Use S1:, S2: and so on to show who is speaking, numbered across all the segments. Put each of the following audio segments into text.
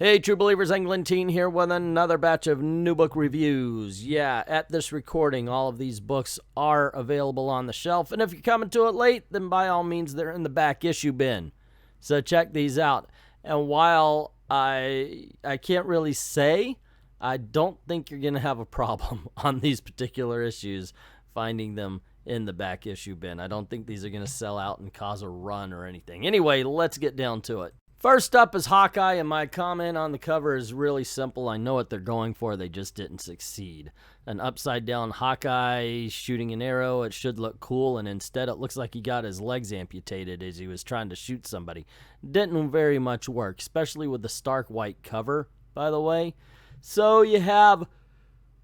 S1: Hey, True Believers, Englentine here with another batch of new book reviews. Yeah, at this recording, all of these books are available on the shelf, and if you're coming to it late, then by all means, they're in the back issue bin. So check these out. And while I can't really say, I don't think you're going to have a problem on these particular issues finding them in the back issue bin. I don't think these are going to sell out and cause a run or anything. Anyway, let's get down to it. First up is Hawkeye, and my comment on the cover is really simple. I know what they're going for, they just didn't succeed. An upside-down Hawkeye shooting an arrow, it should look cool, and instead it looks like he got his legs amputated as he was trying to shoot somebody. Didn't very much work, especially with the stark white cover, by the way. So you have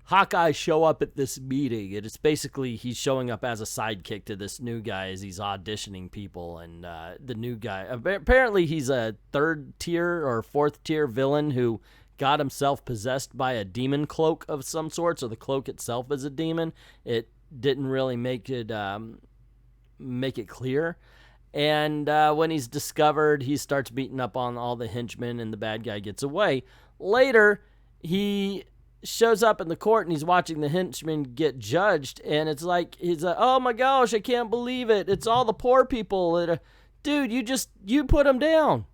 S1: Hawkeye show up at this meeting, and it's basically he's showing up as a sidekick to this new guy as he's auditioning people, and the new guy, apparently he's a third tier or fourth tier villain who got himself possessed by a demon cloak of some sort, so the cloak itself is a demon. It didn't really make it clear. And when he's discovered, he starts beating up on all the henchmen, and the bad guy gets away. Later, he shows up in the court and he's watching the henchmen get judged, and it's like he's like, oh my gosh, I can't believe it, it's all the poor people that dude, you put them down.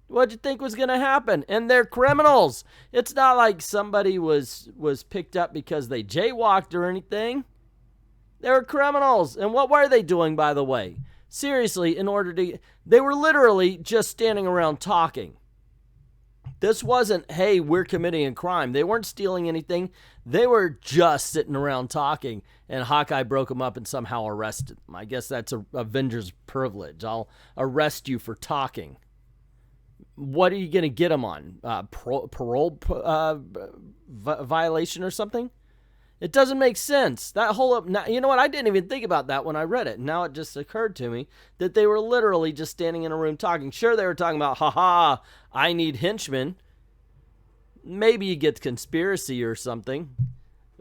S1: What'd you think was gonna happen? And they're criminals. It's not like somebody was picked up because they jaywalked or anything. They were criminals. And what were they doing, by the way? Seriously, they were literally just standing around talking. This wasn't, hey, we're committing a crime. They weren't stealing anything. They were just sitting around talking, and Hawkeye broke them up and somehow arrested them. I guess that's a Avengers privilege. I'll arrest you for talking. What are you going to get them on? Parole violation or something? It doesn't make sense. That whole, you know what? I didn't even think about that when I read it. Now it just occurred to me that they were literally just standing in a room talking. Sure, they were talking about, haha, I need henchmen. Maybe you get conspiracy or something.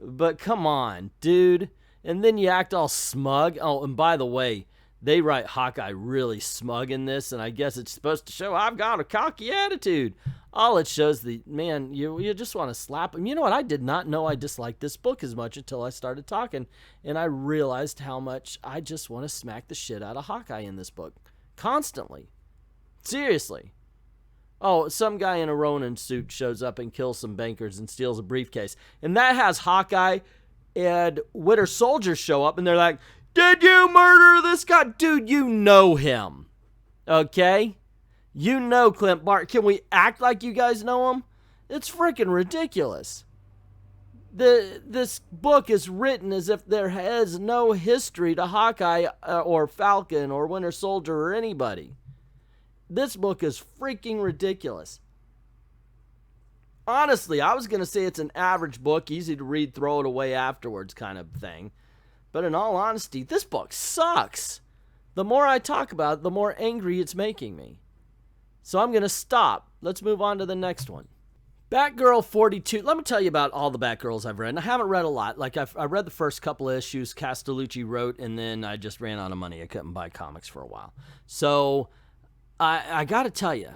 S1: But come on, dude. And then you act all smug. Oh, and by the way, they write Hawkeye really smug in this, and I guess it's supposed to show I've got a cocky attitude. All it shows, you just want to slap him. You know what? I did not know I disliked this book as much until I started talking, and I realized how much I just want to smack the shit out of Hawkeye in this book. Constantly. Seriously. Oh, some guy in a Ronin suit shows up and kills some bankers and steals a briefcase. And that has Hawkeye and Winter Soldier show up, and they're like, did you murder this guy? Dude, you know him. Okay? You know Clint Barton. Can we act like you guys know him? It's freaking ridiculous. This book is written as if there is no history to Hawkeye or Falcon or Winter Soldier or anybody. This book is freaking ridiculous. Honestly, I was going to say it's an average book, easy to read, throw it away afterwards kind of thing. But in all honesty, this book sucks. The more I talk about it, the more angry it's making me. So I'm going to stop. Let's move on to the next one. Batgirl 42. Let me tell you about all the Batgirls I've read. And I haven't read a lot. Like I read the first couple of issues Castellucci wrote, and then I just ran out of money. I couldn't buy comics for a while. So I got to tell you,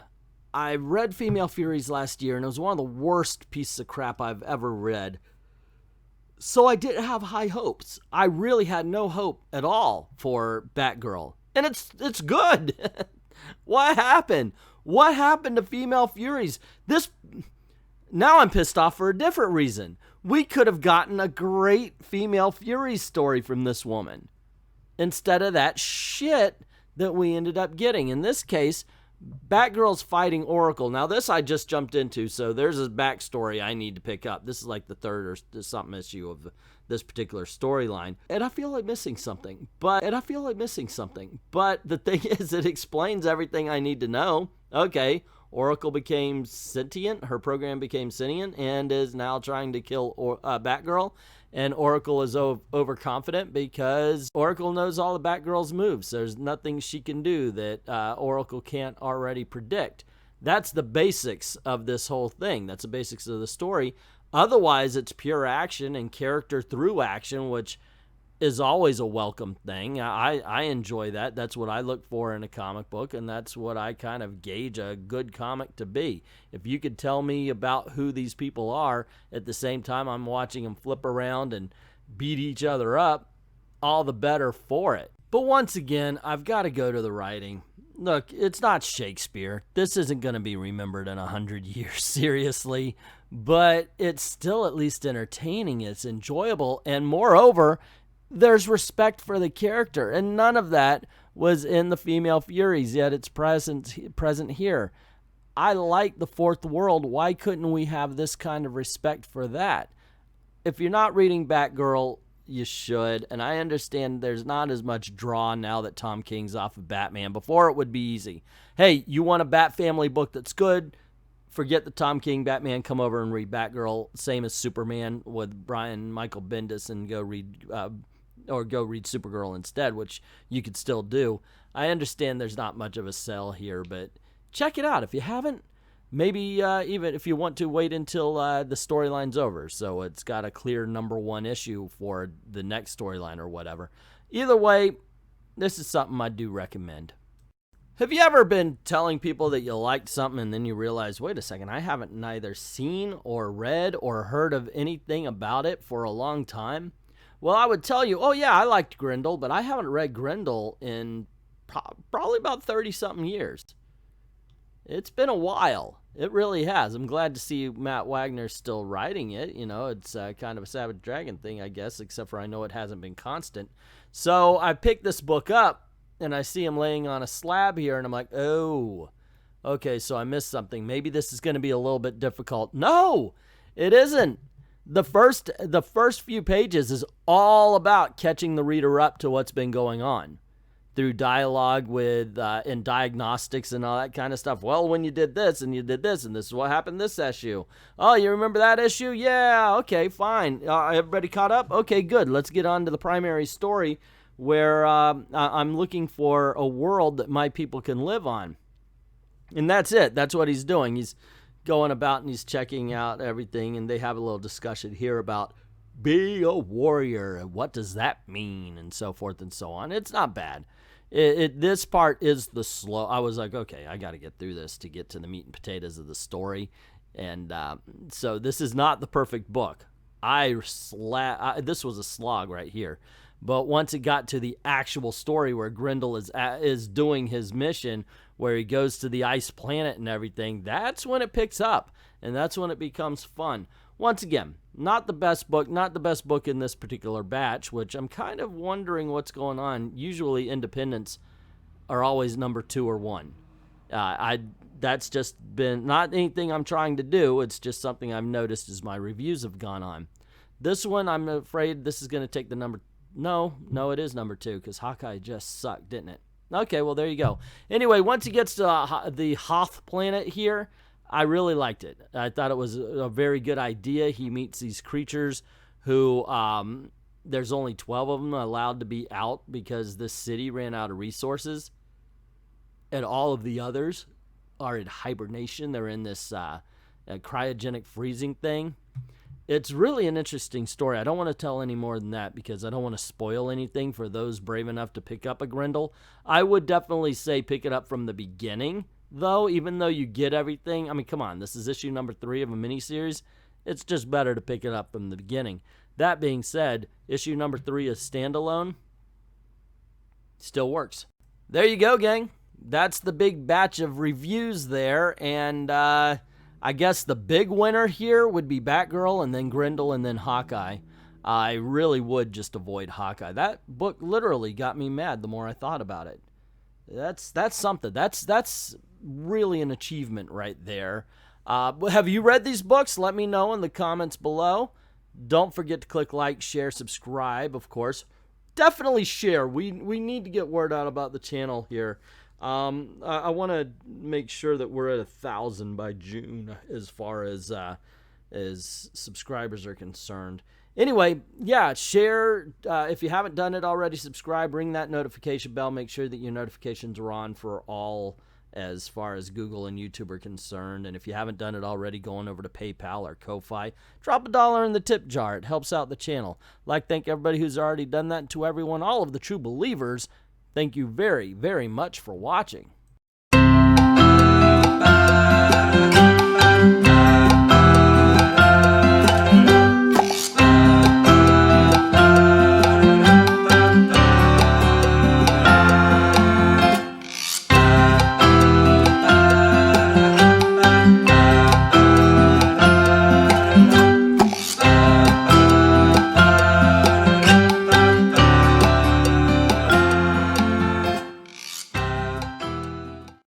S1: I read Female Furies last year, and it was one of the worst pieces of crap I've ever read. So I didn't have high hopes. I really had no hope at all for Batgirl. And it's good. What happened? What happened to Female Furies? Now I'm pissed off for a different reason. We could have gotten a great Female Furies story from this woman instead of that shit that we ended up getting. In this case, Batgirl's fighting Oracle. Now, this I just jumped into, so there's a backstory I need to pick up. This is like the third or something issue of this particular storyline. And I feel like missing something. But the thing is, it explains everything I need to know. Okay, Oracle became sentient. Her program became sentient and is now trying to kill Batgirl. And Oracle is overconfident because Oracle knows all the Batgirl's moves. There's nothing she can do that Oracle can't already predict. That's the basics of this whole thing. That's the basics of the story. Otherwise, it's pure action and character through action, which is always a welcome thing. I enjoy that. That's what I look for in a comic book, and that's what I kind of gauge a good comic to be. If you could tell me about who these people are at the same time I'm watching them flip around and beat each other up, all the better for it. But once again, I've got to go to the writing. Look, it's not Shakespeare. This isn't going to be remembered in 100 years, seriously. But it's still at least entertaining. It's enjoyable. And moreover, there's respect for the character. And none of that was in the Female Furies, yet it's present here. I like the Fourth World. Why couldn't we have this kind of respect for that? If you're not reading Batgirl, you should. And I understand there's not as much draw now that Tom King's off of Batman. Before, it would be easy. Hey, you want a Bat Family book that's good? Forget the Tom King Batman. Come over and read Batgirl. Same as Superman with Brian Michael Bendis, and go read Supergirl instead, which you could still do. I understand there's not much of a sell here, but check it out. If you haven't, maybe even if you want to, wait until the storyline's over, so it's got a clear #1 issue for the next storyline or whatever. Either way, this is something I do recommend. Have you ever been telling people that you liked something and then you realize, wait a second, I haven't neither seen or read or heard of anything about it for a long time? Well, I would tell you, oh yeah, I liked Grendel, but I haven't read Grendel in probably about 30-something years. It's been a while. It really has. I'm glad to see Matt Wagner still writing it. You know, it's kind of a Savage Dragon thing, I guess, except for I know it hasn't been constant. So I picked this book up, and I see him laying on a slab here, and I'm like, oh, okay, so I missed something. Maybe this is going to be a little bit difficult. No, it isn't. The first few pages is all about catching the reader up to what's been going on through dialogue with and diagnostics and all that kind of stuff. Well, when you did this and you did this and this is what happened this issue. Oh, you remember that issue? Yeah, okay, fine. Everybody caught up? Okay, good. Let's get on to the primary story where I'm looking for a world that my people can live on. And that's it. That's what he's doing. He's going about and he's checking out everything, and they have a little discussion here about being a warrior and what does that mean and so forth and so on. It's not bad. This part is the slow. I was like, okay, I got to get through this to get to the meat and potatoes of the story. And so this is not the perfect book. This was a slog right here. But once it got to the actual story where Grendel is doing his mission, where he goes to the ice planet and everything, that's when it picks up, and that's when it becomes fun. Once again, not the best book in this particular batch, which I'm kind of wondering what's going on. Usually independents are always #2 or 1. That's just been not anything I'm trying to do. It's just something I've noticed as my reviews have gone on. This one, I'm afraid this is going to take the number. No, it is #2 because Hawkeye just sucked, didn't it? Okay, well, there you go. Anyway, once he gets to the Hoth planet here, I really liked it. I thought it was a very good idea. He meets these creatures who, there's only 12 of them allowed to be out because this city ran out of resources. And all of the others are in hibernation. They're in this cryogenic freezing thing. It's really an interesting story. I don't want to tell any more than that because I don't want to spoil anything for those brave enough to pick up a Grendel. I would definitely say pick it up from the beginning, though, even though you get everything. I mean, come on, this is issue #3 of a miniseries. It's just better to pick it up from the beginning. That being said, issue #3 is standalone. Still works. There you go, gang. That's the big batch of reviews there, and I guess the big winner here would be Batgirl and then Grendel and then Hawkeye. I really would just avoid Hawkeye. That book literally got me mad the more I thought about it. That's something. That's really an achievement right there. Have you read these books? Let me know in the comments below. Don't forget to click like, share, subscribe, of course. Definitely share. We need to get word out about the channel here. I want to make sure that we're at 1,000 by June as far as subscribers are concerned. Anyway, yeah, share. If you haven't done it already, subscribe, ring that notification bell, make sure that your notifications are on for all as far as Google and YouTube are concerned. And if you haven't done it already, go on over to PayPal or Ko-Fi. Drop $1 in the tip jar. It helps out the channel. I'd like to thank everybody who's already done that. And to everyone, all of the true believers, thank you very, very much for watching.